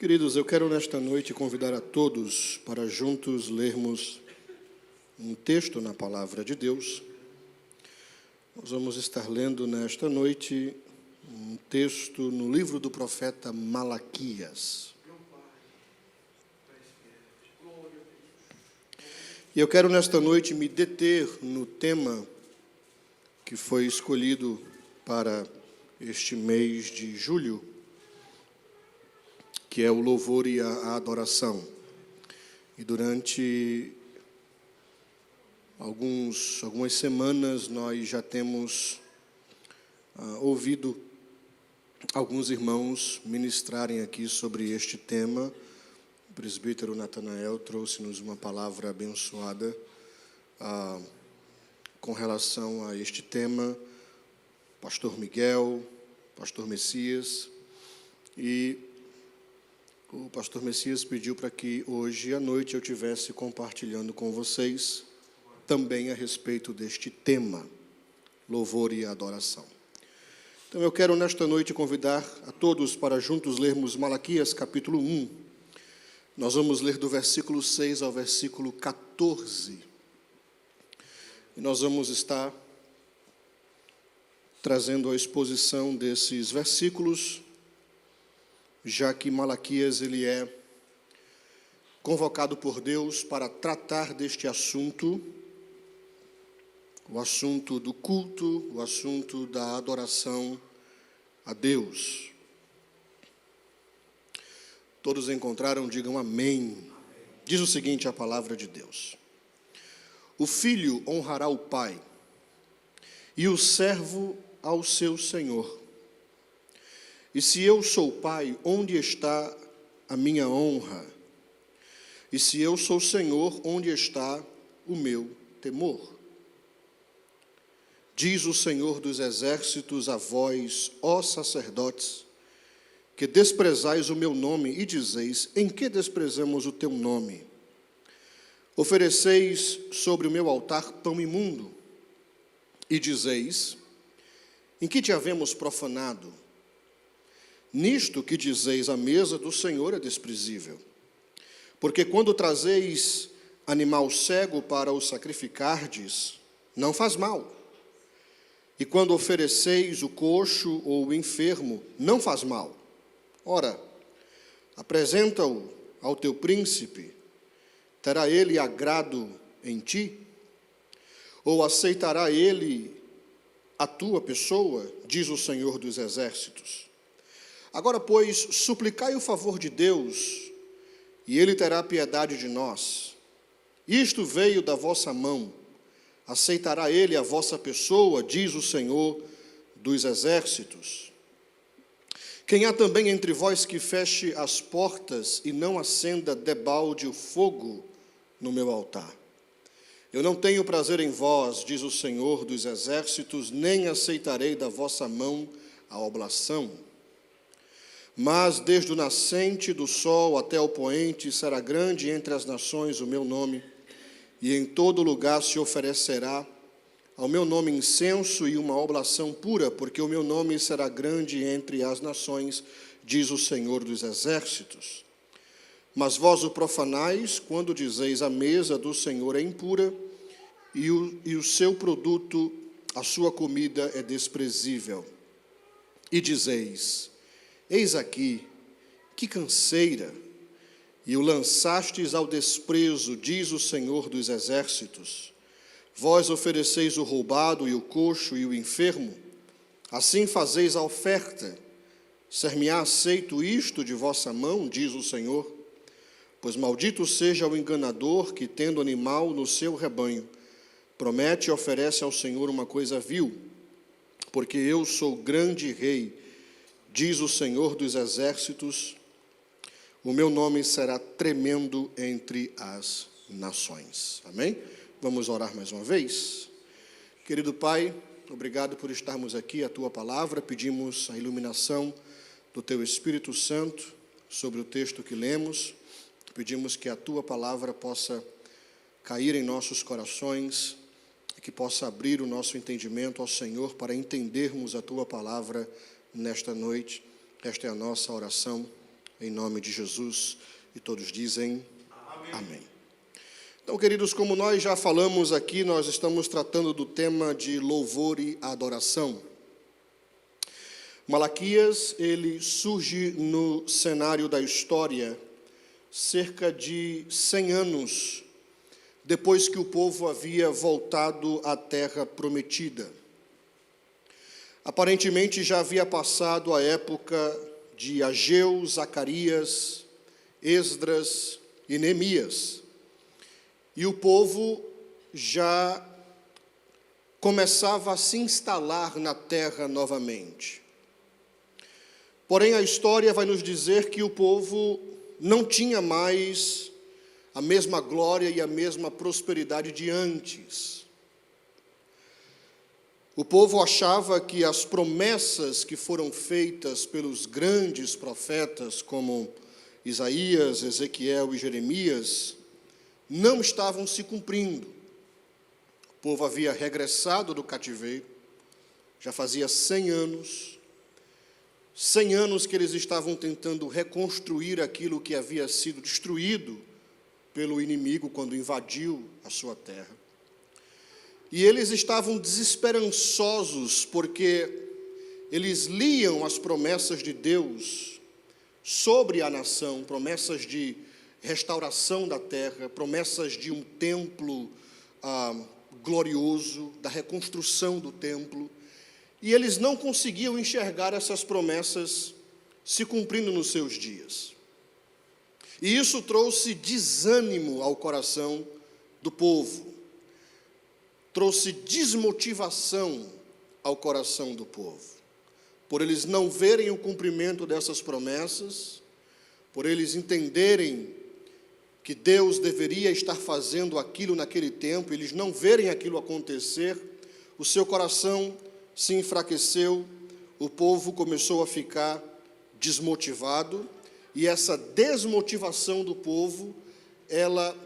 Queridos, eu quero nesta noite convidar a todos para juntos lermos um texto na Palavra de Deus. Nós vamos estar lendo nesta noite um texto no livro do profeta Malaquias. E eu quero nesta noite me deter no tema que foi escolhido para este mês de julho, que é o louvor e a adoração. E durante algumas semanas nós já temos ouvido alguns irmãos ministrarem aqui sobre este tema. O presbítero Natanael trouxe-nos uma palavra abençoada com relação a este tema, pastor Miguel, pastor Messias, e o pastor Messias pediu para que hoje à noite eu estivesse compartilhando com vocês também a respeito deste tema, louvor e adoração. Então eu quero nesta noite convidar a todos para juntos lermos Malaquias capítulo 1. Nós vamos ler do versículo 6 ao versículo 14. E nós vamos estar trazendo a exposição desses versículos, já que Malaquias ele é convocado por Deus para tratar deste assunto, o assunto do culto, o assunto da adoração a Deus. Todos encontraram, digam amém. Diz o seguinte a palavra de Deus: o filho honrará o pai, e o servo ao seu senhor. E se eu sou pai, onde está a minha honra? E se eu sou senhor, onde está o meu temor? Diz o Senhor dos exércitos a vós, ó sacerdotes, que desprezais o meu nome e dizeis: em que desprezamos o teu nome? Ofereceis sobre o meu altar pão imundo, e dizeis: em que te havemos profanado? Nisto que dizeis, a mesa do Senhor é desprezível. Porque quando trazeis animal cego para o sacrificardes, não faz mal. E quando ofereceis o coxo ou o enfermo, não faz mal. Ora, apresenta-o ao teu príncipe, terá ele agrado em ti? Ou aceitará ele a tua pessoa, diz o Senhor dos exércitos? Agora, pois, suplicai o favor de Deus, e Ele terá piedade de nós. Isto veio da vossa mão, aceitará Ele a vossa pessoa, diz o Senhor dos exércitos. Quem há também entre vós que feche as portas e não acenda debalde o fogo no meu altar? Eu não tenho prazer em vós, diz o Senhor dos exércitos, nem aceitarei da vossa mão a oblação. Mas desde o nascente do sol até o poente será grande entre as nações o meu nome, e em todo lugar se oferecerá ao meu nome incenso e uma oblação pura, porque o meu nome será grande entre as nações, diz o Senhor dos exércitos. Mas vós o profanais, quando dizeis a mesa do Senhor é impura, e o seu produto, a sua comida é desprezível. E dizeis: eis aqui, que canseira, e o lançastes ao desprezo, diz o Senhor dos exércitos. Vós ofereceis o roubado e o coxo e o enfermo, assim fazeis a oferta. Ser-me-á aceito isto de vossa mão, diz o Senhor? Pois maldito seja o enganador que, tendo animal no seu rebanho, promete e oferece ao Senhor uma coisa vil, porque eu sou grande rei, diz o Senhor dos exércitos, o meu nome será tremendo entre as nações. Amém? Vamos orar mais uma vez? Querido Pai, obrigado por estarmos aqui, a Tua palavra, pedimos a iluminação do Teu Espírito Santo sobre o texto que lemos, pedimos que a Tua palavra possa cair em nossos corações, e que possa abrir o nosso entendimento ao Senhor para entendermos a Tua palavra nesta noite. Esta é a nossa oração, em nome de Jesus. E todos dizem amém. Amém. Então, queridos, como nós já falamos aqui, nós estamos tratando do tema de louvor e adoração. Malaquias, ele surge no cenário da história cerca de 100 anos depois que o povo havia voltado à terra prometida. Aparentemente já havia passado a época de Ageu, Zacarias, Esdras e Neemias. E o povo já começava a se instalar na terra novamente. Porém, a história vai nos dizer que o povo não tinha mais a mesma glória e a mesma prosperidade de antes. O povo achava que as promessas que foram feitas pelos grandes profetas, como Isaías, Ezequiel e Jeremias, não estavam se cumprindo. O povo havia regressado do cativeiro, já fazia 100 anos que eles estavam tentando reconstruir aquilo que havia sido destruído pelo inimigo quando invadiu a sua terra. E eles estavam desesperançosos porque eles liam as promessas de Deus sobre a nação, promessas de restauração da terra, promessas de um templo glorioso, da reconstrução do templo, e eles não conseguiam enxergar essas promessas se cumprindo nos seus dias. E isso trouxe desânimo ao coração do povo, trouxe desmotivação ao coração do povo, por eles não verem o cumprimento dessas promessas, por eles entenderem que Deus deveria estar fazendo aquilo naquele tempo, eles não verem aquilo acontecer, o seu coração se enfraqueceu, o povo começou a ficar desmotivado, e essa desmotivação do povo, ela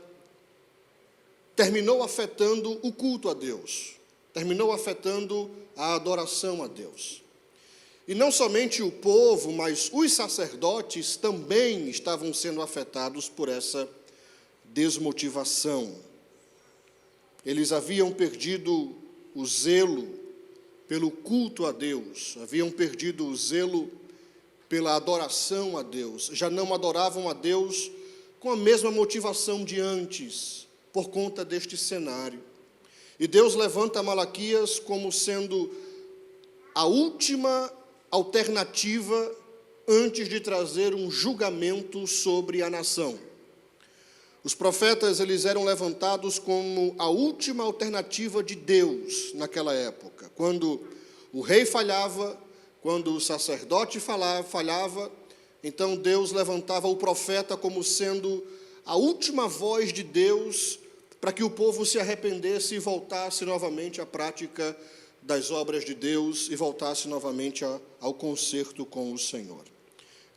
terminou afetando o culto a Deus, terminou afetando a adoração a Deus. E não somente o povo, mas os sacerdotes também estavam sendo afetados por essa desmotivação. Eles haviam perdido o zelo pelo culto a Deus, haviam perdido o zelo pela adoração a Deus, já não adoravam a Deus com a mesma motivação de antes, por conta deste cenário. E Deus levanta Malaquias como sendo a última alternativa antes de trazer um julgamento sobre a nação. Os profetas, eles eram levantados como a última alternativa de Deus naquela época. Quando o rei falhava, quando o sacerdote falhava, então Deus levantava o profeta como sendo a última voz de Deus para que o povo se arrependesse e voltasse novamente à prática das obras de Deus e voltasse novamente ao concerto com o Senhor.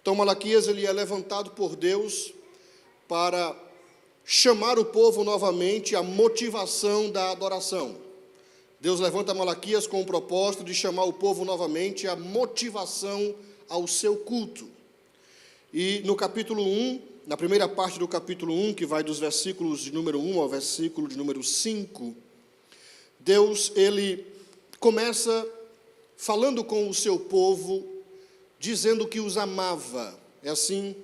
Então Malaquias, ele é levantado por Deus para chamar o povo novamente à motivação da adoração. Deus levanta Malaquias com o propósito de chamar o povo novamente à motivação ao seu culto. E no capítulo 1, na primeira parte do capítulo 1, que vai dos versículos de número 1 ao versículo de número 5, Deus, ele começa falando com o seu povo, dizendo que os amava. É assim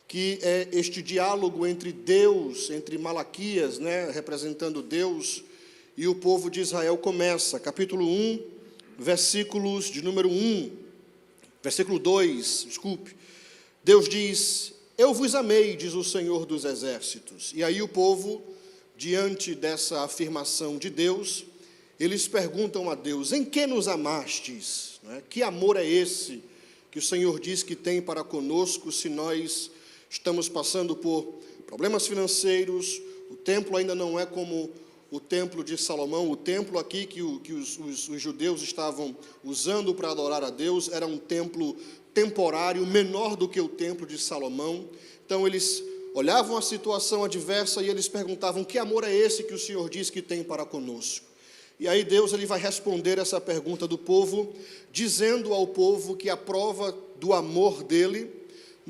que é este diálogo entre Deus, entre Malaquias, representando Deus, e o povo de Israel começa. Capítulo 1, versículos de número 1, versículo 2, desculpe. Deus diz: eu vos amei, diz o Senhor dos Exércitos. E aí o povo, diante dessa afirmação de Deus, eles perguntam a Deus: em que nos amastes? Que amor é esse que o Senhor diz que tem para conosco, se nós estamos passando por problemas financeiros, o templo ainda não é como o templo de Salomão, o templo aqui que os judeus estavam usando para adorar a Deus era um templo temporário, menor do que o templo de Salomão. Então eles olhavam a situação adversa e eles perguntavam: que amor é esse que o Senhor diz que tem para conosco? E aí Deus, ele vai responder essa pergunta do povo, dizendo ao povo que a prova do amor dele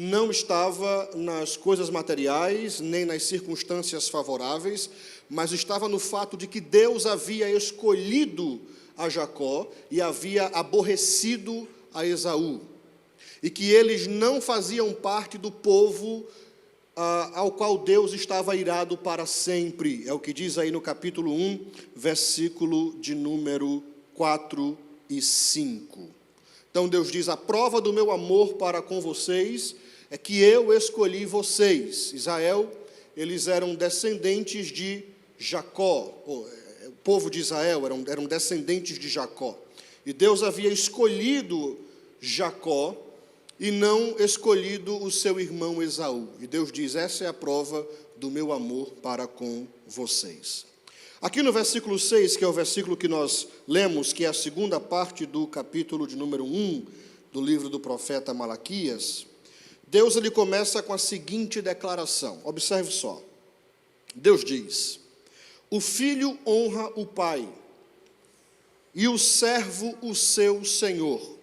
não estava nas coisas materiais, nem nas circunstâncias favoráveis, mas estava no fato de que Deus havia escolhido a Jacó e havia aborrecido a Esaú, e que eles não faziam parte do povo ao qual Deus estava irado para sempre. É o que diz aí no capítulo 1, versículo de número 4 e 5. Então Deus diz: a prova do meu amor para com vocês é que eu escolhi vocês. Israel, eles eram descendentes de Jacó, o povo de Israel eram descendentes de Jacó. E Deus havia escolhido Jacó e não escolhido o seu irmão Esaú. E Deus diz: essa é a prova do meu amor para com vocês. Aqui no versículo 6, que é o versículo que nós lemos, que é a segunda parte do capítulo de número 1 do livro do profeta Malaquias, Deus ele começa com a seguinte declaração. Observe só. Deus diz: o filho honra o pai, e o servo o seu senhor.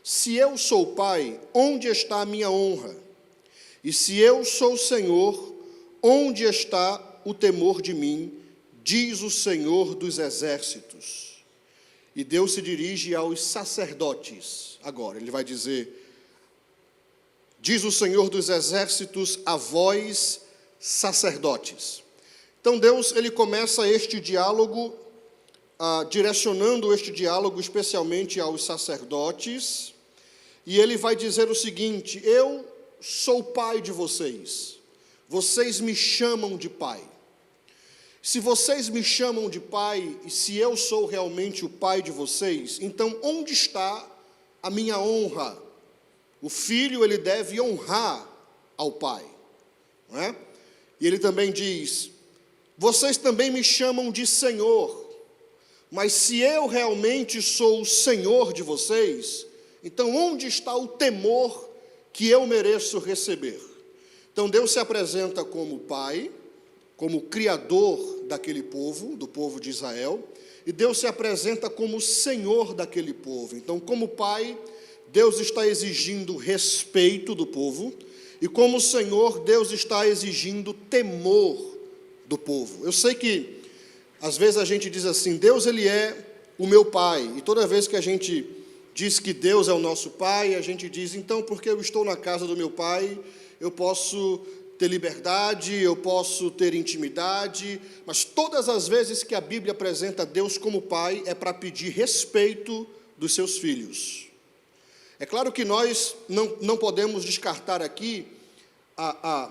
Se eu sou pai, onde está a minha honra? E se eu sou senhor, onde está o temor de mim? Diz o Senhor dos exércitos. E Deus se dirige aos sacerdotes. Agora, ele vai dizer: diz o Senhor dos exércitos a vós, sacerdotes. Então Deus, ele começa este diálogo, direcionando este diálogo especialmente aos sacerdotes, e ele vai dizer o seguinte: eu sou pai de vocês, vocês me chamam de pai. Se vocês me chamam de pai, e se eu sou realmente o pai de vocês, então onde está a minha honra? O filho, ele deve honrar ao pai, não é? E ele também diz: vocês também me chamam de Senhor, mas se eu realmente sou o Senhor de vocês, então onde está o temor que eu mereço receber? Então Deus se apresenta como pai, como criador daquele povo, do povo de Israel, e Deus se apresenta como Senhor daquele povo. Então, como pai, Deus está exigindo respeito do povo, e como Senhor, Deus está exigindo temor do povo. Eu sei que, às vezes a gente diz assim: Deus ele é o meu pai, e toda vez que a gente diz que Deus é o nosso pai, a gente diz: então, porque eu estou na casa do meu pai, eu posso ter liberdade, eu posso ter intimidade, mas todas as vezes que a Bíblia apresenta Deus como pai, é para pedir respeito dos seus filhos. É claro que nós não podemos descartar aqui a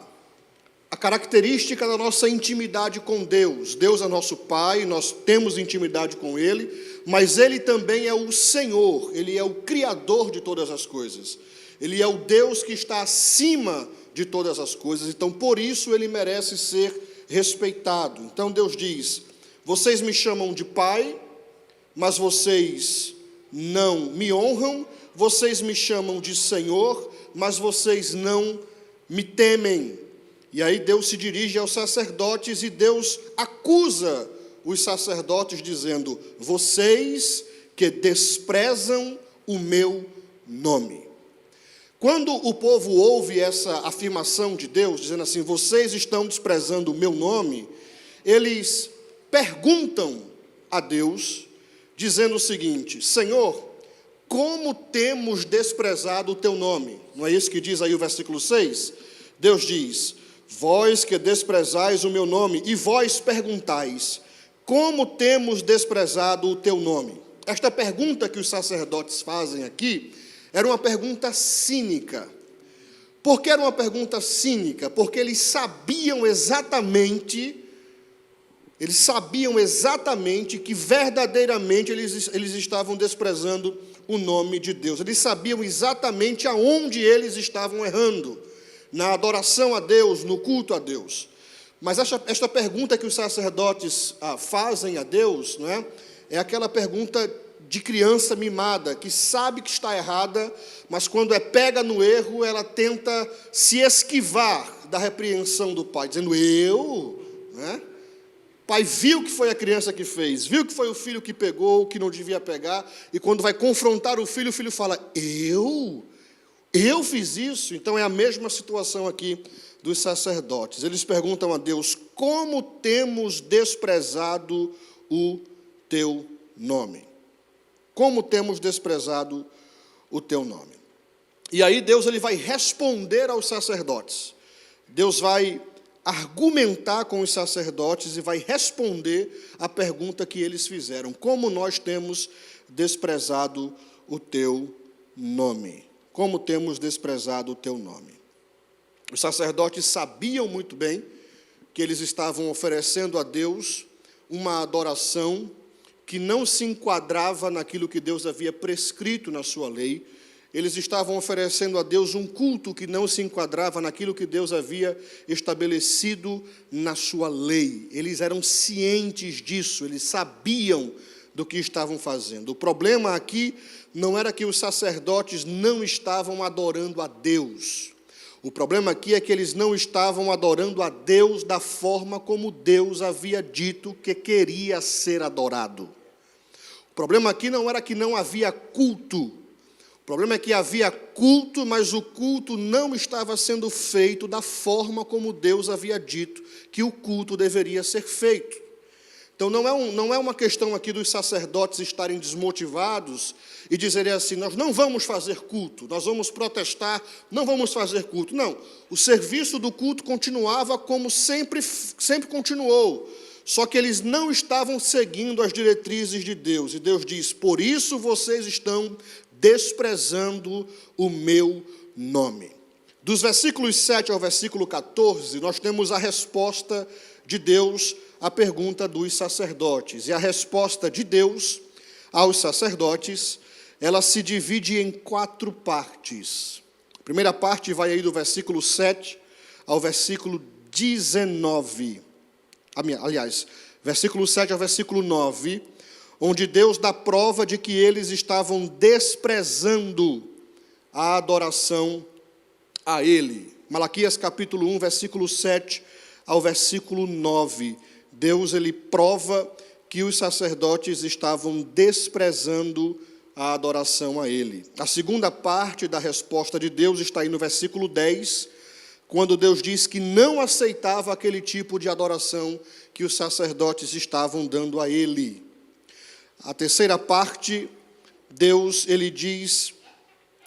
característica da nossa intimidade com Deus. Deus é nosso pai, nós temos intimidade com Ele, mas Ele também é o Senhor, Ele é o Criador de todas as coisas. Ele é o Deus que está acima de todas as coisas, então por isso Ele merece ser respeitado. Então Deus diz: vocês me chamam de pai, mas vocês não me honram, vocês me chamam de Senhor, mas vocês não me temem. E aí Deus se dirige aos sacerdotes e Deus acusa os sacerdotes dizendo: vocês que desprezam o meu nome. Quando o povo ouve essa afirmação de Deus, dizendo assim: vocês estão desprezando o meu nome, eles perguntam a Deus, dizendo o seguinte: Senhor, como temos desprezado o teu nome? Não é isso que diz aí o versículo 6? Deus diz: vós que desprezais o meu nome, e vós perguntais: como temos desprezado o teu nome? Esta pergunta que os sacerdotes fazem aqui era uma pergunta cínica. Por que era uma pergunta cínica? Porque eles sabiam exatamente que verdadeiramente eles estavam desprezando o nome de Deus. Eles sabiam exatamente aonde eles estavam errando, na adoração a Deus, no culto a Deus. Mas esta pergunta que os sacerdotes fazem a Deus, não é? É aquela pergunta de criança mimada, que sabe que está errada, mas quando é pega no erro, ela tenta se esquivar da repreensão do pai, dizendo: né? Pai viu que foi a criança que fez, viu que foi o filho que pegou, que não devia pegar, e quando vai confrontar o filho fala: Eu fiz isso? Então é a mesma situação aqui dos sacerdotes. Eles perguntam a Deus: como temos desprezado o teu nome? Como temos desprezado o teu nome? E aí Deus ele vai responder aos sacerdotes. Deus vai argumentar com os sacerdotes e vai responder a pergunta que eles fizeram: como nós temos desprezado o teu nome? Como temos desprezado o teu nome? Os sacerdotes sabiam muito bem que eles estavam oferecendo a Deus uma adoração que não se enquadrava naquilo que Deus havia prescrito na sua lei. Eles estavam oferecendo a Deus um culto que não se enquadrava naquilo que Deus havia estabelecido na sua lei. Eles eram cientes disso, eles sabiam do que estavam fazendo. O problema aqui não era que os sacerdotes não estavam adorando a Deus. O problema aqui é que eles não estavam adorando a Deus da forma como Deus havia dito que queria ser adorado. O problema aqui não era que não havia culto. O problema é que havia culto, mas o culto não estava sendo feito da forma como Deus havia dito que o culto deveria ser feito. Então não é uma questão aqui dos sacerdotes estarem desmotivados e dizerem assim: nós não vamos fazer culto, nós vamos protestar, não vamos fazer culto. Não, o serviço do culto continuava como sempre continuou, só que eles não estavam seguindo as diretrizes de Deus. E Deus diz: por isso vocês estão desprezando o meu nome. Dos versículos 7 ao versículo 14, nós temos a resposta de Deus à pergunta dos sacerdotes. E a resposta de Deus aos sacerdotes, ela se divide em 4 partes. A primeira parte vai aí do versículo 7 ao versículo 19. Aliás, versículo 7 ao versículo 9, onde Deus dá prova de que eles estavam desprezando a adoração a Ele. Malaquias capítulo 1, versículo 7 ao versículo 9. Deus ele prova que os sacerdotes estavam desprezando a adoração a Ele. A segunda parte da resposta de Deus está aí no versículo 10, quando Deus diz que não aceitava aquele tipo de adoração que os sacerdotes estavam dando a Ele. A terceira parte, Deus ele diz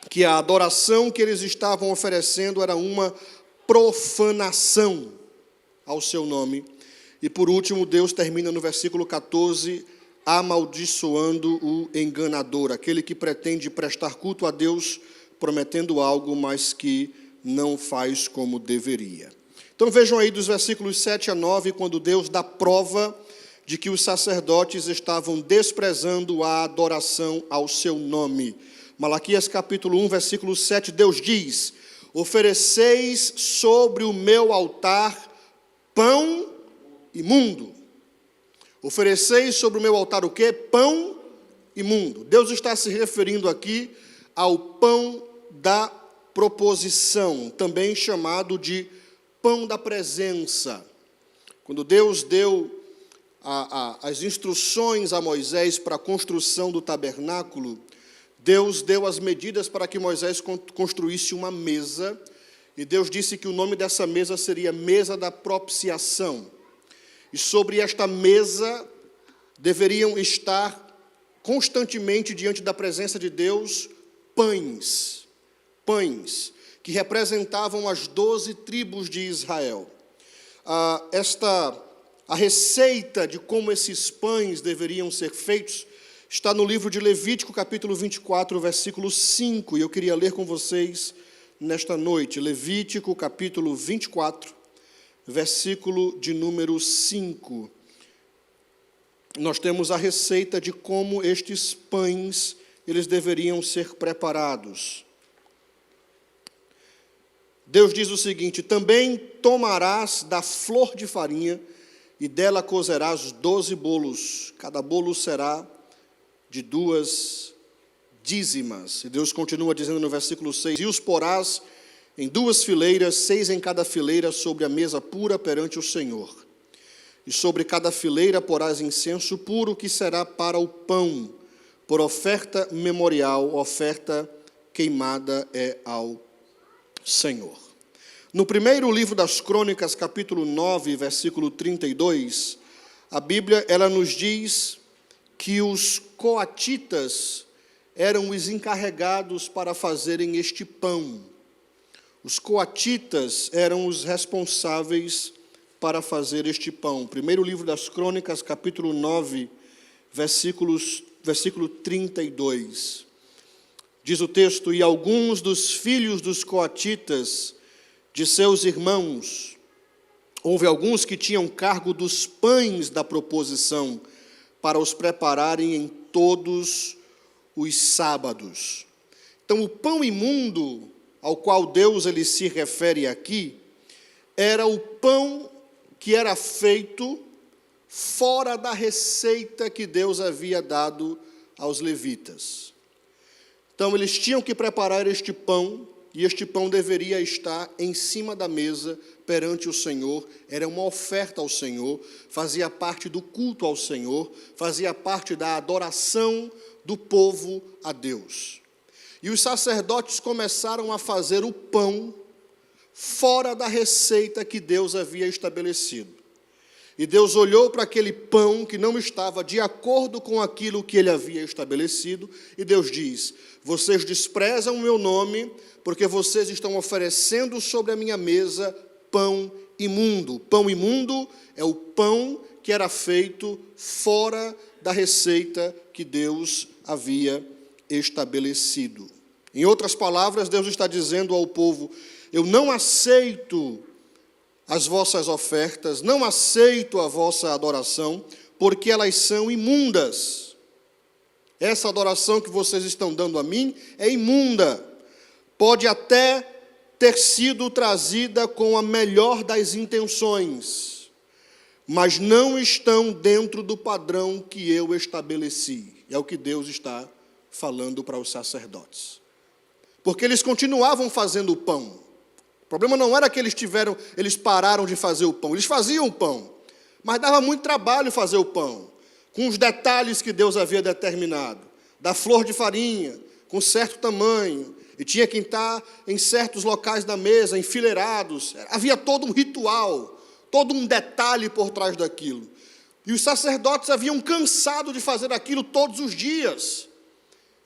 que a adoração que eles estavam oferecendo era uma profanação ao seu nome. E por último, Deus termina no versículo 14, amaldiçoando o enganador, aquele que pretende prestar culto a Deus, prometendo algo, mas que não faz como deveria. Então vejam aí dos versículos 7 a 9, quando Deus dá prova de que os sacerdotes estavam desprezando a adoração ao seu nome. Malaquias capítulo 1, versículo 7, Deus diz: ofereceis sobre o meu altar pão imundo. Ofereceis sobre o meu altar o quê? Pão imundo. Deus está se referindo aqui ao pão da proposição, também chamado de pão da presença. Quando Deus deu as instruções a Moisés para a construção do tabernáculo, Deus deu as medidas para que Moisés construísse uma mesa, e Deus disse que o nome dessa mesa seria mesa da propiciação. E sobre esta mesa deveriam estar constantemente diante da presença de Deus pães, que representavam as 12 tribos de Israel. A receita de como esses pães deveriam ser feitos está no livro de Levítico, capítulo 24, versículo 5, e eu queria ler com vocês nesta noite. Levítico, capítulo 24, versículo de número 5. Nós temos a receita de como estes pães eles deveriam ser preparados. Deus diz o seguinte: também tomarás da flor de farinha e dela cozerás 12 bolos, cada bolo será de 2 dízimas. E Deus continua dizendo no versículo 6, e os porás em 2 fileiras, 6 em cada fileira, sobre a mesa pura perante o Senhor. E sobre cada fileira porás incenso puro, que será para o pão, por oferta memorial, oferta queimada é ao Senhor. No primeiro livro das Crônicas, capítulo 9, versículo 32, a Bíblia ela nos diz que os coatitas eram os encarregados para fazerem este pão. Os coatitas eram os responsáveis para fazer este pão. Primeiro livro das Crônicas, capítulo 9, versículo 32. Diz o texto: e alguns dos filhos dos coatitas, de seus irmãos, houve alguns que tinham cargo dos pães da proposição, para os prepararem em todos os sábados. Então, o pão imundo ao qual Deus ele se refere aqui, era o pão que era feito fora da receita que Deus havia dado aos levitas. Então, eles tinham que preparar este pão, e este pão deveria estar em cima da mesa perante o Senhor. Era uma oferta ao Senhor, fazia parte do culto ao Senhor, fazia parte da adoração do povo a Deus. E os sacerdotes começaram a fazer o pão fora da receita que Deus havia estabelecido. E Deus olhou para aquele pão que não estava de acordo com aquilo que ele havia estabelecido, e Deus diz: vocês desprezam o meu nome, porque vocês estão oferecendo sobre a minha mesa pão imundo. Pão imundo é o pão que era feito fora da receita que Deus havia estabelecido. Em outras palavras, Deus está dizendo ao povo: eu não aceito as vossas ofertas, não aceito a vossa adoração, porque elas são imundas. Essa adoração que vocês estão dando a mim é imunda. Pode até ter sido trazida com a melhor das intenções, mas não estão dentro do padrão que eu estabeleci. É o que Deus está falando para os sacerdotes. Porque eles continuavam fazendo o pão. O problema não era que eles pararam de fazer o pão. Eles faziam o pão, mas dava muito trabalho fazer o pão, com os detalhes que Deus havia determinado, da flor de farinha, com certo tamanho, e tinha que estar em certos locais da mesa, enfileirados. Havia todo um ritual, todo um detalhe por trás daquilo. E os sacerdotes haviam cansado de fazer aquilo todos os dias.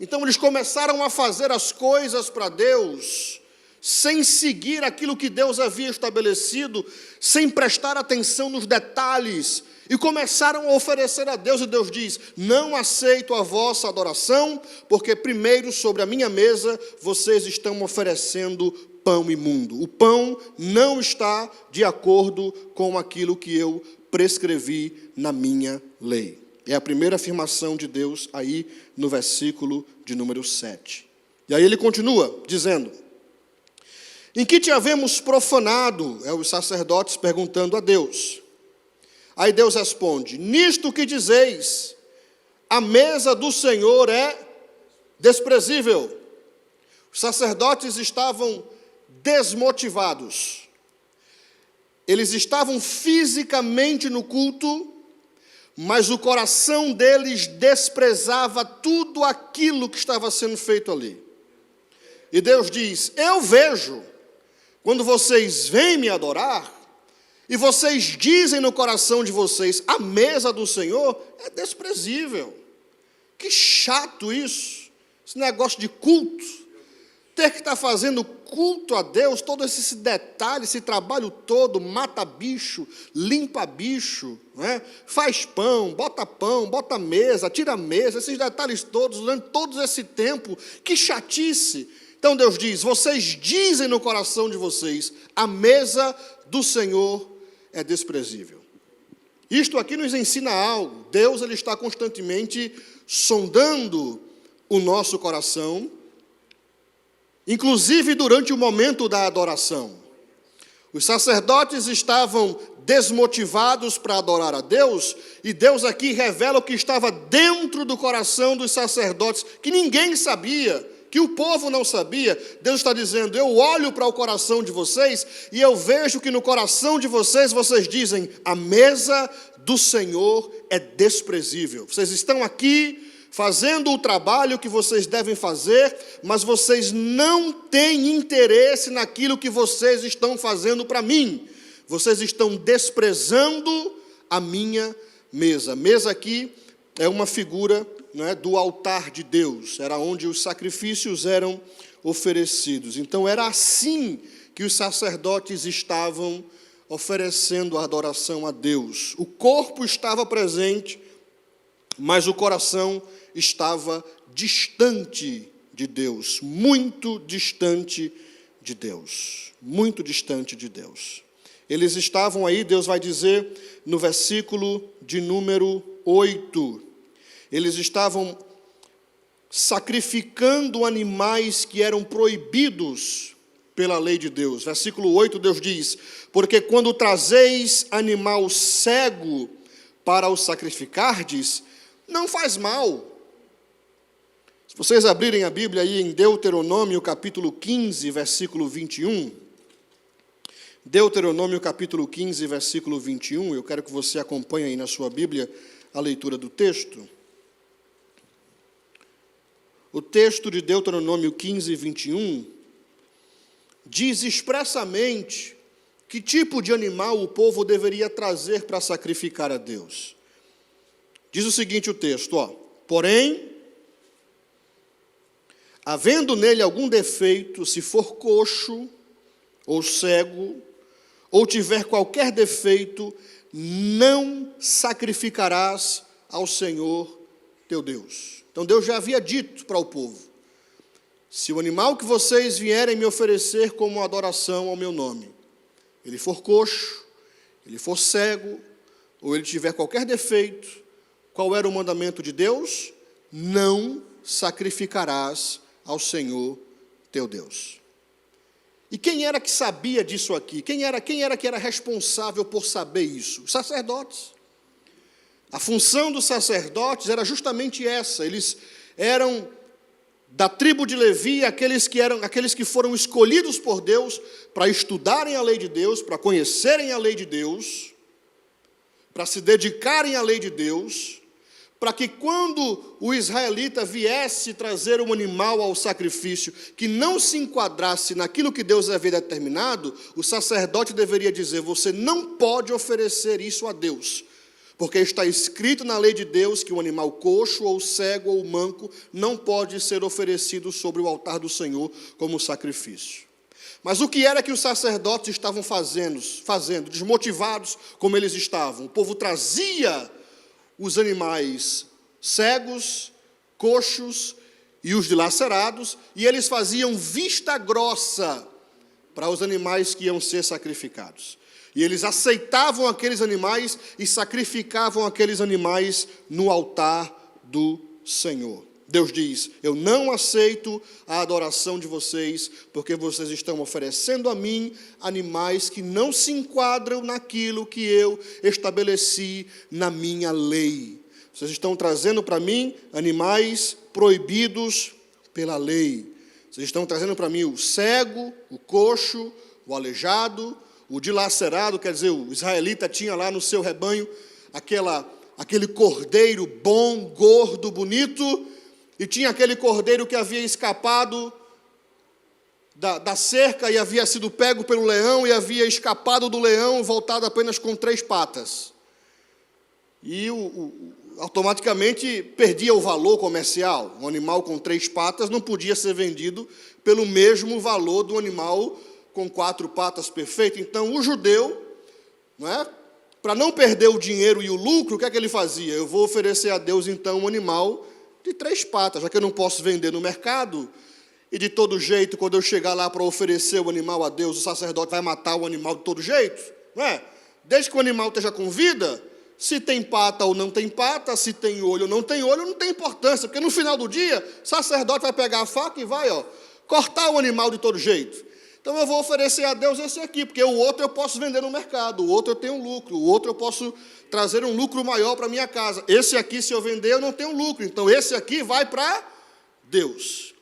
Então eles começaram a fazer as coisas para Deus, sem seguir aquilo que Deus havia estabelecido, sem prestar atenção nos detalhes, e começaram a oferecer a Deus, e Deus diz: não aceito a vossa adoração, porque primeiro sobre a minha mesa vocês estão oferecendo pão imundo. O pão não está de acordo com aquilo que eu prescrevi na minha lei. É a primeira afirmação de Deus aí no versículo de número 7. E aí ele continua dizendo: em que te havemos profanado? É os sacerdotes perguntando a Deus. Aí Deus responde: nisto que dizeis, a mesa do Senhor é desprezível. Os sacerdotes estavam desmotivados. Eles estavam fisicamente no culto, mas o coração deles desprezava tudo aquilo que estava sendo feito ali. E Deus diz: eu vejo, quando vocês vêm me adorar, e vocês dizem no coração de vocês, a mesa do Senhor é desprezível. Que chato isso, esse negócio de culto. Ter que estar fazendo culto a Deus, todo esse detalhe, esse trabalho todo, mata bicho, limpa bicho, né? Faz pão, bota mesa, tira mesa, esses detalhes todos, durante todo esse tempo, que chatice. Então Deus diz: vocês dizem no coração de vocês, a mesa do Senhor é desprezível. Isto aqui nos ensina algo. Deus ele está constantemente sondando o nosso coração, inclusive durante o momento da adoração. Os sacerdotes estavam desmotivados para adorar a Deus, e Deus aqui revela o que estava dentro do coração dos sacerdotes, que ninguém sabia, que o povo não sabia. Deus está dizendo: eu olho para o coração de vocês, e eu vejo que no coração de vocês, vocês dizem, a mesa do Senhor é desprezível. Vocês estão aqui fazendo o trabalho que vocês devem fazer, mas vocês não têm interesse naquilo que vocês estão fazendo para mim. Vocês estão desprezando a minha mesa. Mesa aqui é uma figura, né, do altar de Deus, era onde os sacrifícios eram oferecidos. Então era assim que os sacerdotes estavam oferecendo a adoração a Deus. O corpo estava presente, mas o coração estava distante de Deus, muito distante de Deus, muito distante de Deus. Eles estavam aí, Deus vai dizer no versículo de número 8, eles estavam sacrificando animais que eram proibidos pela lei de Deus. Versículo 8, Deus diz: porque quando trazeis animal cego para o sacrificardes, não faz mal. Se vocês abrirem a Bíblia aí em Deuteronômio capítulo 15, versículo 21, Deuteronômio capítulo 15, versículo 21, eu quero que você acompanhe aí na sua Bíblia a leitura do texto. O texto de Deuteronômio 15, 21, diz expressamente que tipo de animal o povo deveria trazer para sacrificar a Deus. Diz o seguinte o texto, porém, havendo nele algum defeito, se for coxo ou cego, ou tiver qualquer defeito, não sacrificarás ao Senhor teu Deus. Então Deus já havia dito para o povo: se o animal que vocês vierem me oferecer como adoração ao meu nome, ele for coxo, ele for cego, ou ele tiver qualquer defeito, qual era o mandamento de Deus? Não sacrificarás ao Senhor teu Deus. E quem era que sabia disso aqui? Quem era que era responsável por saber isso? Os sacerdotes. A função dos sacerdotes era justamente essa. Eles eram da tribo de Levi, aqueles que foram escolhidos por Deus para estudarem a lei de Deus, para conhecerem a lei de Deus, para se dedicarem à lei de Deus, para que quando o israelita viesse trazer um animal ao sacrifício que não se enquadrasse naquilo que Deus havia determinado, o sacerdote deveria dizer: você não pode oferecer isso a Deus, porque está escrito na lei de Deus que um animal coxo, ou cego, ou manco, não pode ser oferecido sobre o altar do Senhor como sacrifício. Mas o que era que os sacerdotes estavam fazendo, desmotivados como eles estavam? O povo trazia os animais cegos, coxos e os dilacerados, e eles faziam vista grossa para os animais que iam ser sacrificados. E eles aceitavam aqueles animais e sacrificavam aqueles animais no altar do Senhor. Deus diz: eu não aceito a adoração de vocês, porque vocês estão oferecendo a mim animais que não se enquadram naquilo que eu estabeleci na minha lei. Vocês estão trazendo para mim animais proibidos pela lei. Vocês estão trazendo para mim o cego, o coxo, o aleijado, o dilacerado. Quer dizer, o israelita tinha lá no seu rebanho aquele cordeiro bom, gordo, bonito, e tinha aquele cordeiro que havia escapado da cerca e havia sido pego pelo leão e havia escapado do leão, voltado apenas com 3 patas. E automaticamente perdia o valor comercial. Um animal com 3 patas não podia ser vendido pelo mesmo valor do animal com 4 patas perfeito. Então o judeu, para não perder o dinheiro e o lucro, o que é que ele fazia? Eu vou oferecer a Deus então um animal de 3 patas, já que eu não posso vender no mercado, e de todo jeito, quando eu chegar lá para oferecer o animal a Deus, o sacerdote vai matar o animal de todo jeito, não é? Desde que o animal esteja com vida, se tem pata ou não tem pata, se tem olho ou não tem importância, porque no final do dia, o sacerdote vai pegar a faca e vai cortar o animal de todo jeito. Então eu vou oferecer a Deus esse aqui, porque o outro eu posso vender no mercado, o outro eu tenho lucro, o outro eu posso trazer um lucro maior para a minha casa. Esse aqui, se eu vender, eu não tenho lucro, então esse aqui vai para Deus.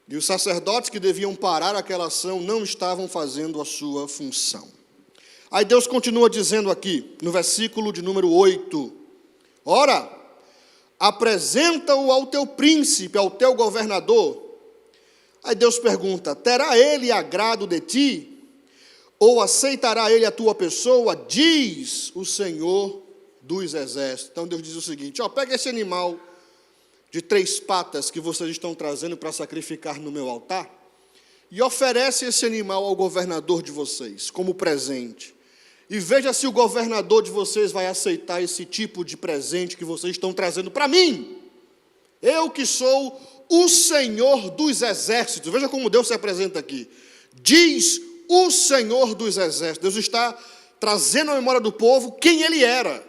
E os sacerdotes que deviam parar aquela ação não estavam fazendo a sua função. Aí Deus continua dizendo aqui, no versículo de número 8, ora, apresenta-o ao teu príncipe, ao teu governador. Aí Deus pergunta: terá ele agrado de ti? Ou aceitará ele a tua pessoa? Diz o Senhor dos Exércitos. Então Deus diz o seguinte: pega esse animal de 3 patas que vocês estão trazendo para sacrificar no meu altar, e oferece esse animal ao governador de vocês, como presente. E veja se o governador de vocês vai aceitar esse tipo de presente que vocês estão trazendo para mim. Eu que sou o Senhor dos Exércitos. Veja como Deus se apresenta aqui. Diz o Senhor dos Exércitos. Deus está trazendo à memória do povo quem ele era.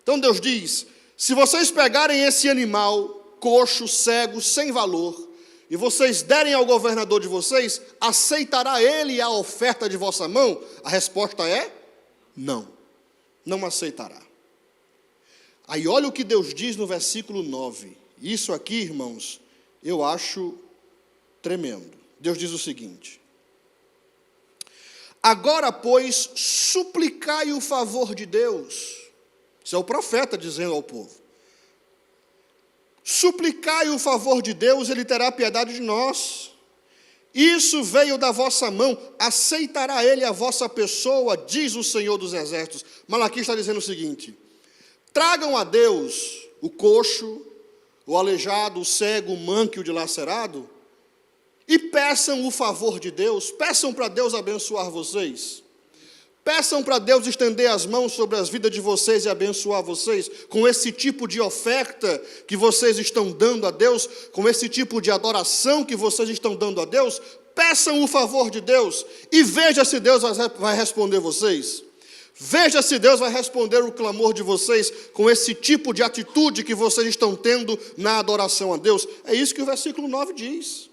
Então Deus diz: se vocês pegarem esse animal coxo, cego, sem valor, e vocês derem ao governador de vocês, aceitará ele a oferta de vossa mão? A resposta é: não, não aceitará. Aí olha o que Deus diz no versículo 9. Isso aqui, irmãos, eu acho tremendo. Deus diz o seguinte: agora, pois, suplicai o favor de Deus. Isso é o profeta dizendo ao povo. Suplicai o favor de Deus, ele terá piedade de nós. Isso veio da vossa mão, aceitará ele a vossa pessoa, diz o Senhor dos Exércitos. Malaquias está dizendo o seguinte: tragam a Deus o coxo, o aleijado, o cego, o manco e o dilacerado, e peçam o favor de Deus, peçam para Deus abençoar vocês. Peçam para Deus estender as mãos sobre as vidas de vocês e abençoar vocês, com esse tipo de oferta que vocês estão dando a Deus, com esse tipo de adoração que vocês estão dando a Deus. Peçam o favor de Deus e veja se Deus vai responder vocês. Veja se Deus vai responder o clamor de vocês com esse tipo de atitude que vocês estão tendo na adoração a Deus. É isso que o versículo 9 diz.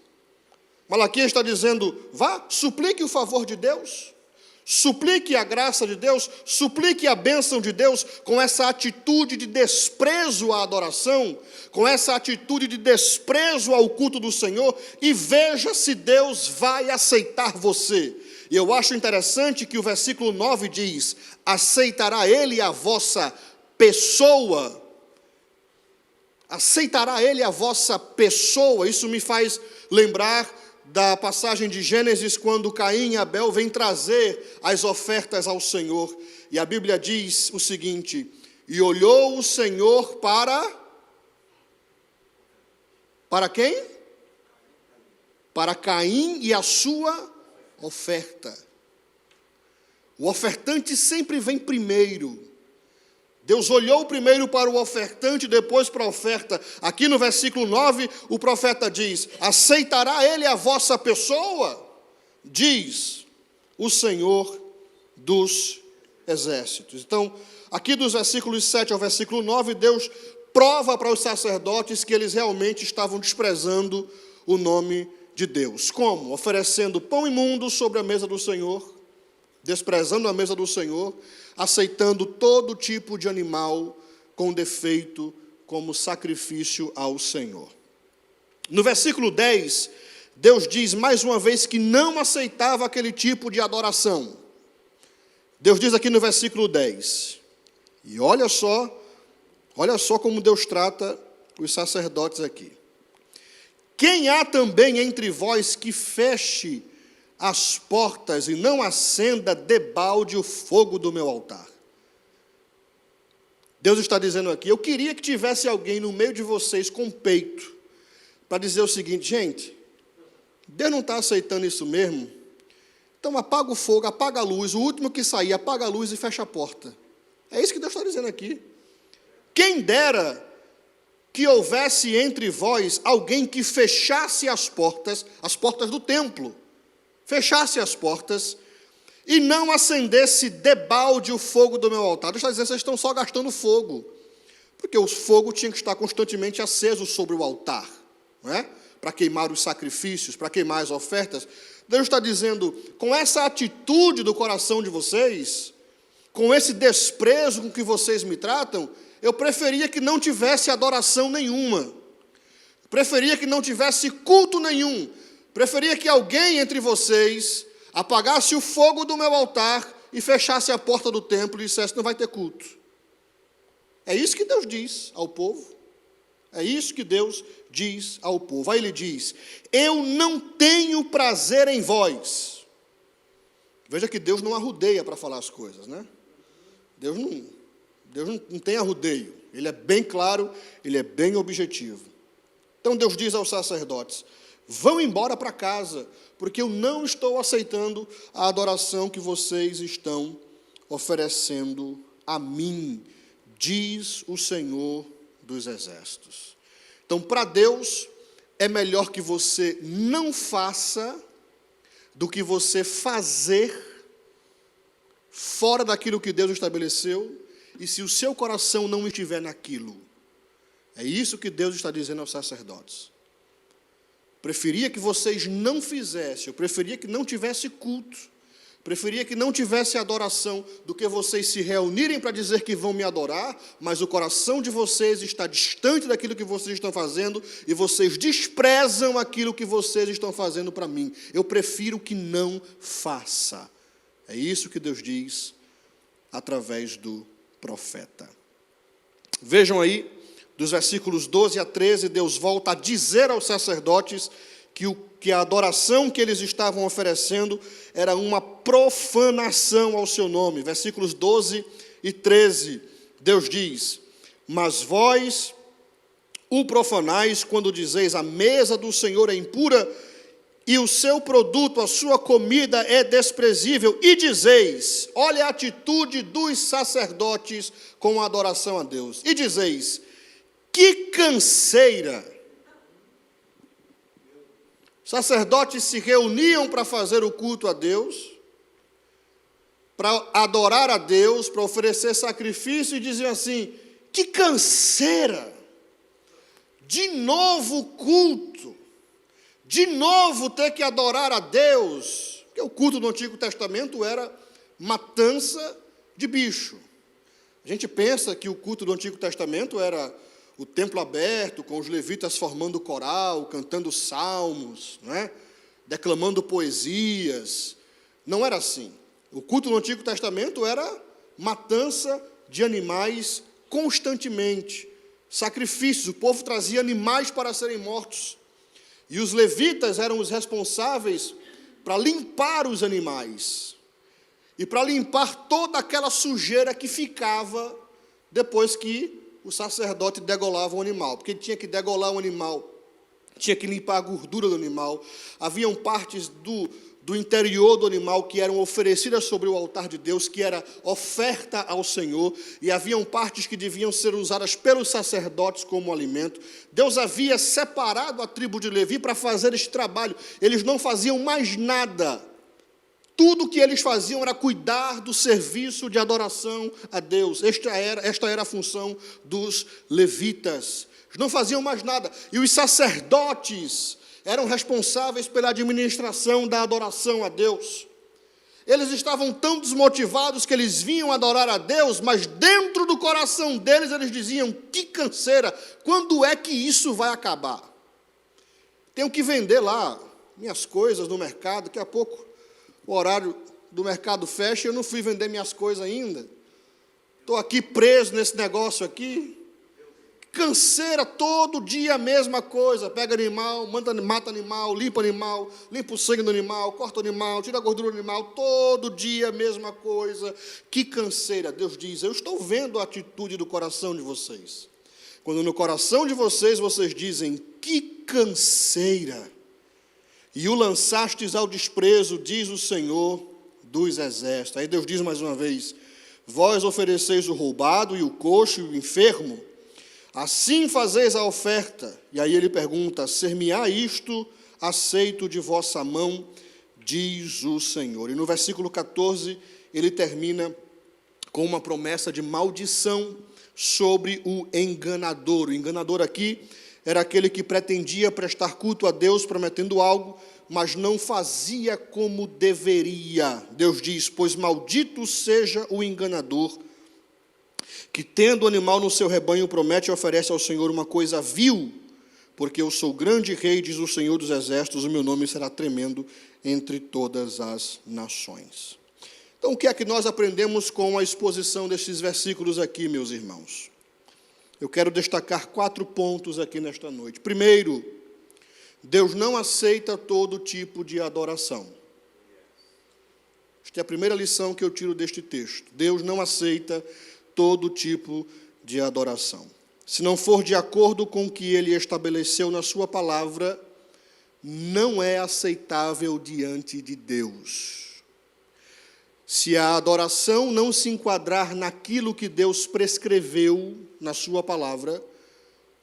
Malaquias está dizendo: vá, suplique o favor de Deus, suplique a graça de Deus, suplique a bênção de Deus, com essa atitude de desprezo à adoração, com essa atitude de desprezo ao culto do Senhor, e veja se Deus vai aceitar você. E eu acho interessante que o versículo 9 diz: aceitará ele a vossa pessoa. Aceitará ele a vossa pessoa. Isso me faz lembrar da passagem de Gênesis, quando Caim e Abel vêm trazer as ofertas ao Senhor. E a Bíblia diz o seguinte: e olhou o Senhor para quem? Para Caim e a sua oferta. O ofertante sempre vem primeiro. Deus olhou primeiro para o ofertante, depois para a oferta. Aqui no versículo 9, o profeta diz: aceitará ele a vossa pessoa? Diz o Senhor dos Exércitos. Então, aqui dos versículos 7 ao versículo 9, Deus prova para os sacerdotes que eles realmente estavam desprezando o nome de Deus. Como? Oferecendo pão imundo sobre a mesa do Senhor, desprezando a mesa do Senhor, aceitando todo tipo de animal com defeito como sacrifício ao Senhor. No versículo 10, Deus diz mais uma vez que não aceitava aquele tipo de adoração. Deus diz aqui no versículo 10, e olha só como Deus trata os sacerdotes aqui. Quem há também entre vós que feche as portas e não acenda debalde o fogo do meu altar? Deus está dizendo aqui: eu queria que tivesse alguém no meio de vocês com peito, para dizer o seguinte: gente, Deus não está aceitando isso mesmo, então apaga o fogo, apaga a luz, o último que sair, apaga a luz e fecha a porta. É isso que Deus está dizendo aqui. Quem dera que houvesse entre vós alguém que fechasse as portas do templo, fechasse as portas e não acendesse debalde o fogo do meu altar. Deus está dizendo: vocês estão só gastando fogo, porque o fogo tinha que estar constantemente aceso sobre o altar, não é? Para queimar os sacrifícios, para queimar as ofertas. Deus está dizendo: com essa atitude do coração de vocês, com esse desprezo com que vocês me tratam, eu preferia que não tivesse adoração nenhuma, preferia que não tivesse culto nenhum, preferia que alguém entre vocês apagasse o fogo do meu altar e fechasse a porta do templo e dissesse: não vai ter culto. É isso que Deus diz ao povo. É isso que Deus diz ao povo. Aí ele diz: eu não tenho prazer em vós. Veja que Deus não arrudeia para falar as coisas, né? Deus não tem arrudeio. Ele é bem claro, ele é bem objetivo. Então Deus diz aos sacerdotes: vão embora para casa, porque eu não estou aceitando a adoração que vocês estão oferecendo a mim, diz o Senhor dos Exércitos. Então, para Deus, é melhor que você não faça do que você fazer fora daquilo que Deus estabeleceu, e se o seu coração não estiver naquilo. É isso que Deus está dizendo aos sacerdotes. Preferia que vocês não fizessem, eu preferia que não tivesse culto, preferia que não tivesse adoração, do que vocês se reunirem para dizer que vão me adorar, mas o coração de vocês está distante daquilo que vocês estão fazendo, e vocês desprezam aquilo que vocês estão fazendo para mim. Eu prefiro que não faça. É isso que Deus diz através do profeta. Vejam aí, dos versículos 12 a 13, Deus volta a dizer aos sacerdotes que a adoração que eles estavam oferecendo era uma profanação ao seu nome. Versículos 12 e 13, Deus diz: mas vós o profanais quando dizeis a mesa do Senhor é impura, e o seu produto, a sua comida é desprezível, e dizeis, olha a atitude dos sacerdotes com a adoração a Deus, e dizeis, que canseira! Sacerdotes se reuniam para fazer o culto a Deus, para adorar a Deus, para oferecer sacrifício, e diziam assim, que canseira! De novo culto, de novo ter que adorar a Deus, porque o culto do Antigo Testamento era matança de bicho. A gente pensa que o culto do Antigo Testamento era o templo aberto, com os levitas formando coral, cantando salmos, não é? Declamando poesias. Não era assim. O culto no Antigo Testamento era matança de animais constantemente, sacrifícios. O povo trazia animais para serem mortos. E os levitas eram os responsáveis para limpar os animais e para limpar toda aquela sujeira que ficava depois que o sacerdote degolava o animal, porque ele tinha que degolar o animal, tinha que limpar a gordura do animal. Haviam partes do interior do animal que eram oferecidas sobre o altar de Deus, que era oferta ao Senhor, e haviam partes que deviam ser usadas pelos sacerdotes como alimento. Deus havia separado a tribo de Levi para fazer esse trabalho. Eles não faziam mais nada. Tudo o que eles faziam era cuidar do serviço de adoração a Deus. Esta era a função dos levitas. Eles não faziam mais nada. E os sacerdotes eram responsáveis pela administração da adoração a Deus. Eles estavam tão desmotivados que eles vinham adorar a Deus, mas dentro do coração deles eles diziam, que canseira, quando é que isso vai acabar? Tenho que vender lá minhas coisas no mercado, daqui a pouco o horário do mercado fecha, eu não fui vender minhas coisas ainda. Estou aqui preso nesse negócio aqui. Canseira, todo dia a mesma coisa. Pega animal, mata animal, limpa o sangue do animal, corta o animal, tira a gordura do animal. Todo dia a mesma coisa. Que canseira. Deus diz, eu estou vendo a atitude do coração de vocês. Quando no coração de vocês dizem, que canseira. E o lançastes ao desprezo, diz o Senhor dos Exércitos. Aí Deus diz mais uma vez, vós ofereceis o roubado e o coxo e o enfermo, assim fazeis a oferta. E aí ele pergunta, ser-me-á isto aceito de vossa mão, diz o Senhor. E no versículo 14, ele termina com uma promessa de maldição sobre o enganador. O enganador aqui era aquele que pretendia prestar culto a Deus, prometendo algo, mas não fazia como deveria. Deus diz, pois maldito seja o enganador, que tendo o animal no seu rebanho, promete e oferece ao Senhor uma coisa vil, porque eu sou grande rei, diz o Senhor dos Exércitos, o meu nome será tremendo entre todas as nações. Então, o que é que nós aprendemos com a exposição desses versículos aqui, meus irmãos? eu quero destacar 4 pontos aqui nesta noite. Primeiro, Deus não aceita todo tipo de adoração. Esta é a primeira lição que eu tiro deste texto. Deus não aceita todo tipo de adoração. Se não for de acordo com o que Ele estabeleceu na sua palavra, não é aceitável diante de Deus. Se a adoração não se enquadrar naquilo que Deus prescreveu na sua palavra,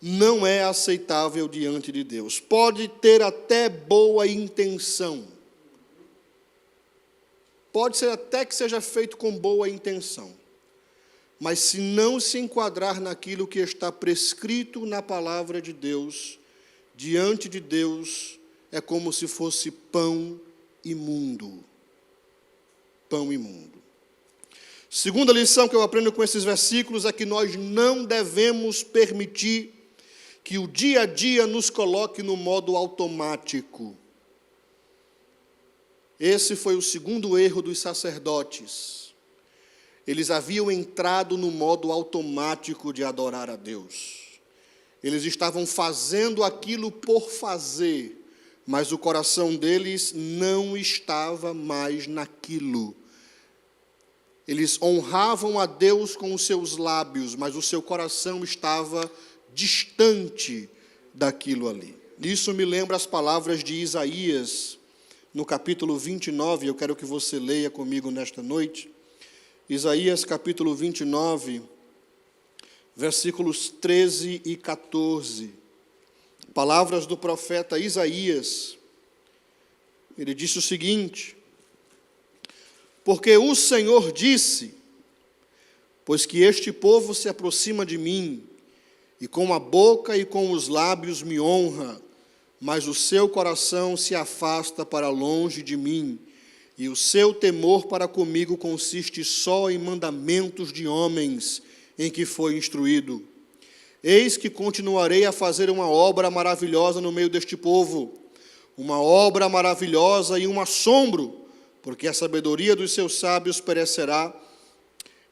não é aceitável diante de Deus. Pode ter até boa intenção. Pode ser até que seja feito com boa intenção. Mas se não se enquadrar naquilo que está prescrito na palavra de Deus, diante de Deus, é como se fosse pão imundo. Pão imundo. Segunda lição que eu aprendo com esses versículos é que nós não devemos permitir que o dia a dia nos coloque no modo automático. Esse foi o segundo erro dos sacerdotes. Eles haviam entrado no modo automático de adorar a Deus. Eles estavam fazendo aquilo por fazer, mas o coração deles não estava mais naquilo. Eles honravam a Deus com os seus lábios, mas o seu coração estava distante daquilo ali. Isso me lembra as palavras de Isaías, no capítulo 29, eu quero que você leia comigo nesta noite. Isaías capítulo 29, versículos 13 e 14. Palavras do profeta Isaías. Ele disse o seguinte: porque o Senhor disse, pois que este povo se aproxima de mim, e com a boca e com os lábios me honra, mas o seu coração se afasta para longe de mim, e o seu temor para comigo consiste só em mandamentos de homens em que foi instruído. Eis que continuarei a fazer uma obra maravilhosa no meio deste povo, uma obra maravilhosa e um assombro, porque a sabedoria dos seus sábios perecerá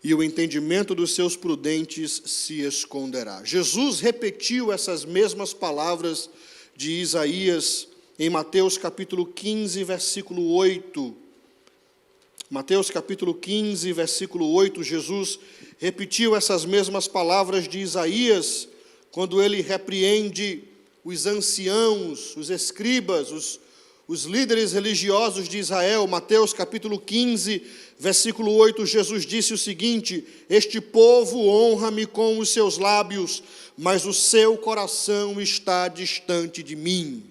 e o entendimento dos seus prudentes se esconderá. Jesus repetiu essas mesmas palavras de Isaías em Mateus capítulo 15, versículo 8. Mateus capítulo 15, versículo 8, Jesus repetiu essas mesmas palavras de Isaías, quando ele repreende os anciãos, os escribas, os líderes religiosos de Israel. Mateus capítulo 15, versículo 8, Jesus disse o seguinte: este povo honra-me com os seus lábios, mas o seu coração está distante de mim.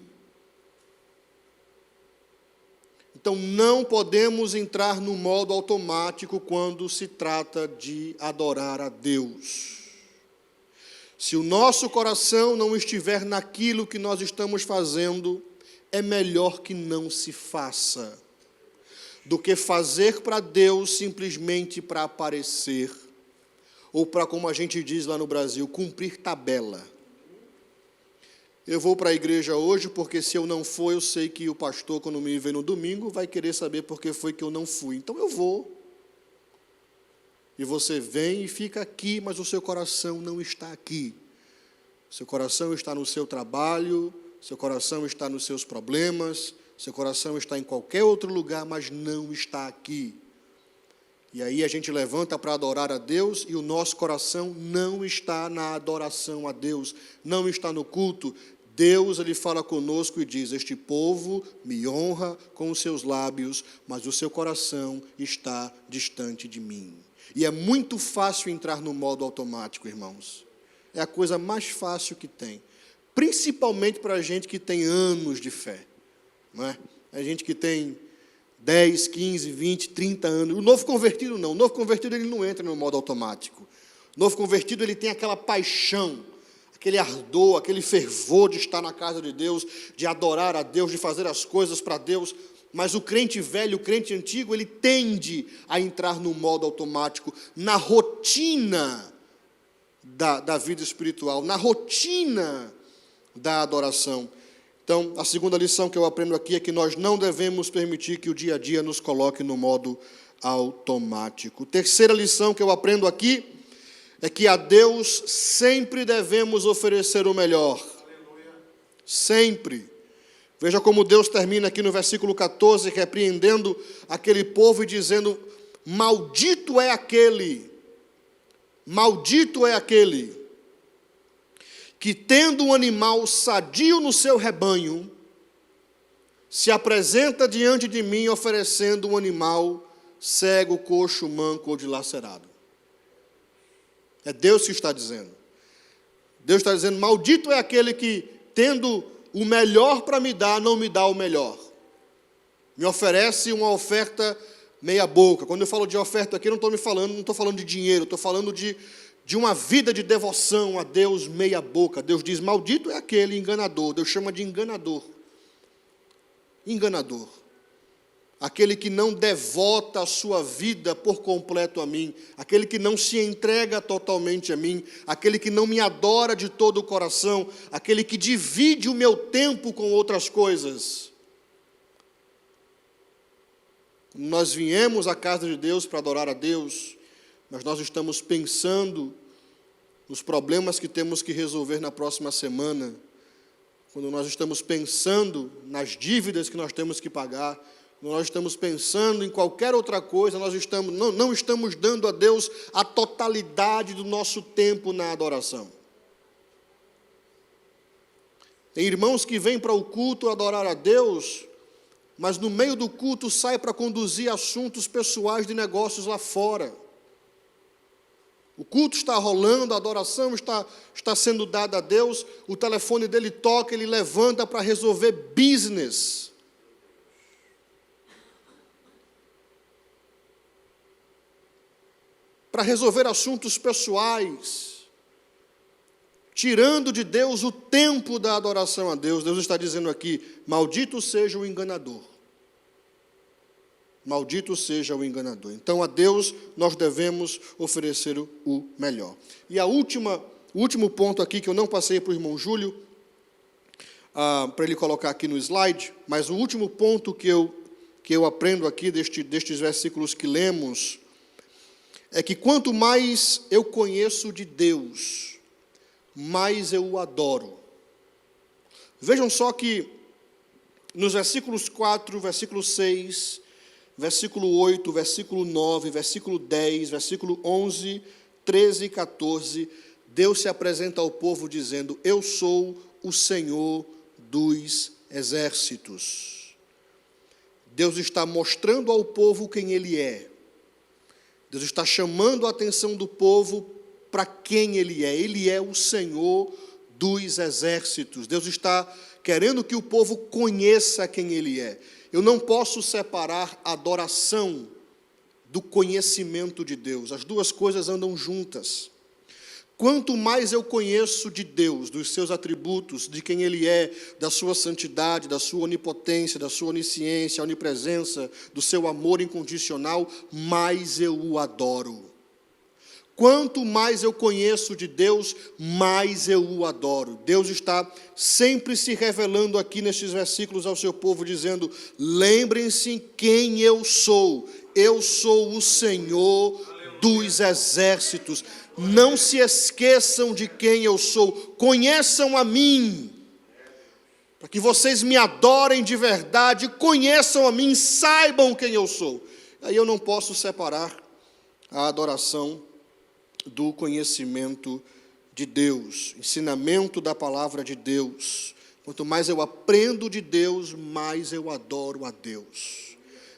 Então, não podemos entrar no modo automático quando se trata de adorar a Deus. Se o nosso coração não estiver naquilo que nós estamos fazendo, é melhor que não se faça, do que fazer para Deus simplesmente para aparecer, ou para, como a gente diz lá no Brasil, cumprir tabela. Eu vou para a igreja hoje porque se eu não for, eu sei que o pastor, quando me vê no domingo, vai querer saber por que foi que eu não fui. Então eu vou. E você vem e fica aqui, mas o seu coração não está aqui. Seu coração está no seu trabalho, seu coração está nos seus problemas, seu coração está em qualquer outro lugar, mas não está aqui. E aí a gente levanta para adorar a Deus e o nosso coração não está na adoração a Deus, não está no culto. Deus, ele fala conosco e diz: este povo me honra com os seus lábios, mas o seu coração está distante de mim. E é muito fácil entrar no modo automático, irmãos. É a coisa mais fácil que tem. Principalmente para a gente que tem anos de fé. Não é? A gente que tem 10, 15, 20, 30 anos. O novo convertido não. O novo convertido ele não entra no modo automático. O novo convertido ele tem aquela paixão, aquele ardor, aquele fervor de estar na casa de Deus, de adorar a Deus, de fazer as coisas para Deus. Mas o crente velho, o crente antigo, ele tende a entrar no modo automático, na rotina da vida espiritual, na rotina da adoração. Então, a segunda lição que eu aprendo aqui é que nós não devemos permitir que o dia a dia nos coloque no modo automático. Terceira lição que eu aprendo aqui é que a Deus sempre devemos oferecer o melhor. Sempre. Veja como Deus termina aqui no versículo 14, repreendendo aquele povo e dizendo: maldito é aquele que, tendo um animal sadio no seu rebanho, se apresenta diante de mim oferecendo um animal cego, coxo, manco ou dilacerado. É Deus que está dizendo. Deus está dizendo: maldito é aquele que, tendo o melhor para me dar, não me dá o melhor. Me oferece uma oferta meia boca. Quando eu falo de oferta aqui, não estou falando de dinheiro, estou falando de uma vida de devoção a Deus meia boca. Deus diz: maldito é aquele enganador. Deus chama de enganador. Enganador. Aquele que não devota a sua vida por completo a mim, aquele que não se entrega totalmente a mim, aquele que não me adora de todo o coração, aquele que divide o meu tempo com outras coisas. Nós viemos à casa de Deus para adorar a Deus, mas nós estamos pensando nos problemas que temos que resolver na próxima semana, quando nós estamos pensando nas dívidas que nós temos que pagar, nós estamos pensando em qualquer outra coisa, nós não estamos dando a Deus a totalidade do nosso tempo na adoração. Tem irmãos que vêm para o culto adorar a Deus, mas no meio do culto sai para conduzir assuntos pessoais de negócios lá fora. O culto está rolando, a adoração está sendo dada a Deus, o telefone dele toca, ele levanta para resolver business. Para resolver assuntos pessoais, tirando de Deus o tempo da adoração a Deus. Deus está dizendo aqui: maldito seja o enganador. Maldito seja o enganador. Então, a Deus nós devemos oferecer o melhor. E o último ponto aqui, que eu não passei para o irmão Júlio, para ele colocar aqui no slide, mas o último ponto que eu aprendo aqui destes versículos que lemos, é que quanto mais eu conheço de Deus, mais eu o adoro. Vejam só que nos versículos 4, versículo 6, versículo 8, versículo 9, versículo 10, versículo 11, 13 e 14, Deus se apresenta ao povo dizendo: eu sou o Senhor dos exércitos. Deus está mostrando ao povo quem Ele é. Deus está chamando a atenção do povo para quem Ele é. Ele é o Senhor dos exércitos. Deus está querendo que o povo conheça quem Ele é. Eu não posso separar a adoração do conhecimento de Deus. As duas coisas andam juntas. Quanto mais eu conheço de Deus, dos seus atributos, de quem Ele é, da sua santidade, da sua onipotência, da sua onisciência, onipresença, do seu amor incondicional, mais eu o adoro. Quanto mais eu conheço de Deus, mais eu o adoro. Deus está sempre se revelando aqui nestes versículos ao seu povo, dizendo: lembrem-se quem eu sou o Senhor dos exércitos. Não se esqueçam de quem eu sou, conheçam a mim, para que vocês me adorem de verdade, conheçam a mim, saibam quem eu sou. Aí eu não posso separar a adoração do conhecimento de Deus, ensinamento da palavra de Deus. Quanto mais eu aprendo de Deus, mais eu adoro a Deus.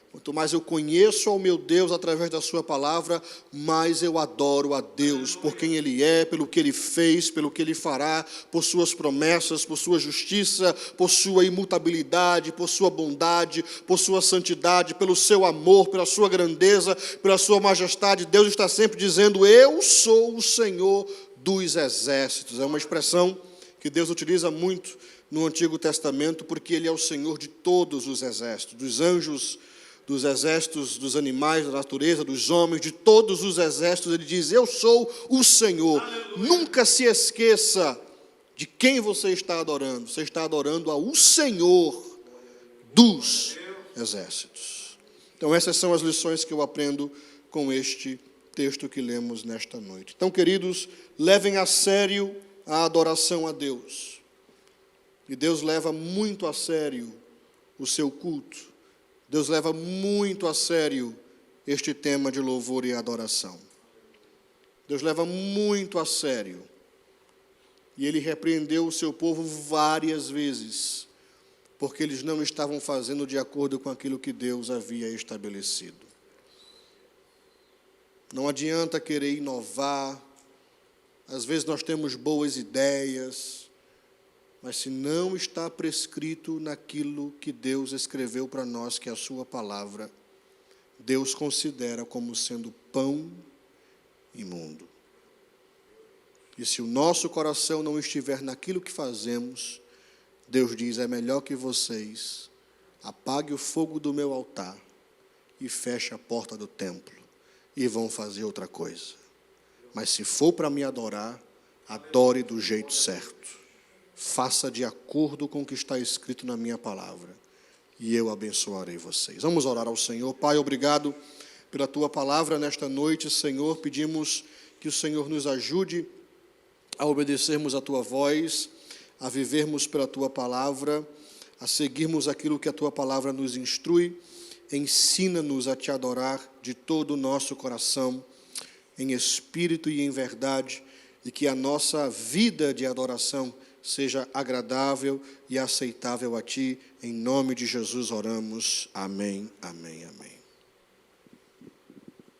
Quanto mais eu conheço ao meu Deus através da sua palavra, mais eu adoro a Deus, por quem Ele é, pelo que Ele fez, pelo que Ele fará, por suas promessas, por sua justiça, por sua imutabilidade, por sua bondade, por sua santidade, pelo seu amor, pela sua grandeza, pela sua majestade. Deus está sempre dizendo: eu sou o Senhor dos exércitos. É uma expressão que Deus utiliza muito no Antigo Testamento, porque Ele é o Senhor de todos os exércitos, dos anjos, dos exércitos, dos animais, da natureza, dos homens, de todos os exércitos. Ele diz: eu sou o Senhor. Aleluia. Nunca se esqueça de quem você está adorando. Você está adorando ao Senhor dos exércitos. Então essas são as lições que eu aprendo com este texto que lemos nesta noite. Então, queridos, levem a sério a adoração a Deus. E Deus leva muito a sério o seu culto. Deus leva muito a sério este tema de louvor e adoração. Deus leva muito a sério. E Ele repreendeu o seu povo várias vezes, porque eles não estavam fazendo de acordo com aquilo que Deus havia estabelecido. Não adianta querer inovar. Às vezes nós temos boas ideias, mas se não está prescrito naquilo que Deus escreveu para nós, que é a sua palavra, Deus considera como sendo pão imundo. E se o nosso coração não estiver naquilo que fazemos, Deus diz, é melhor que vocês apaguem o fogo do meu altar e fechem a porta do templo e vão fazer outra coisa. Mas se for para me adorar, adore do jeito certo. Faça de acordo com o que está escrito na minha palavra e eu abençoarei vocês. Vamos orar ao Senhor. Pai, obrigado pela tua palavra nesta noite, Senhor. Pedimos que o Senhor nos ajude a obedecermos a tua voz, a vivermos pela tua palavra, a seguirmos aquilo que a tua palavra nos instrui. Ensina-nos a te adorar de todo o nosso coração, em espírito e em verdade, e que a nossa vida de adoração seja agradável e aceitável a ti. Em nome de Jesus oramos. Amém, amém, amém.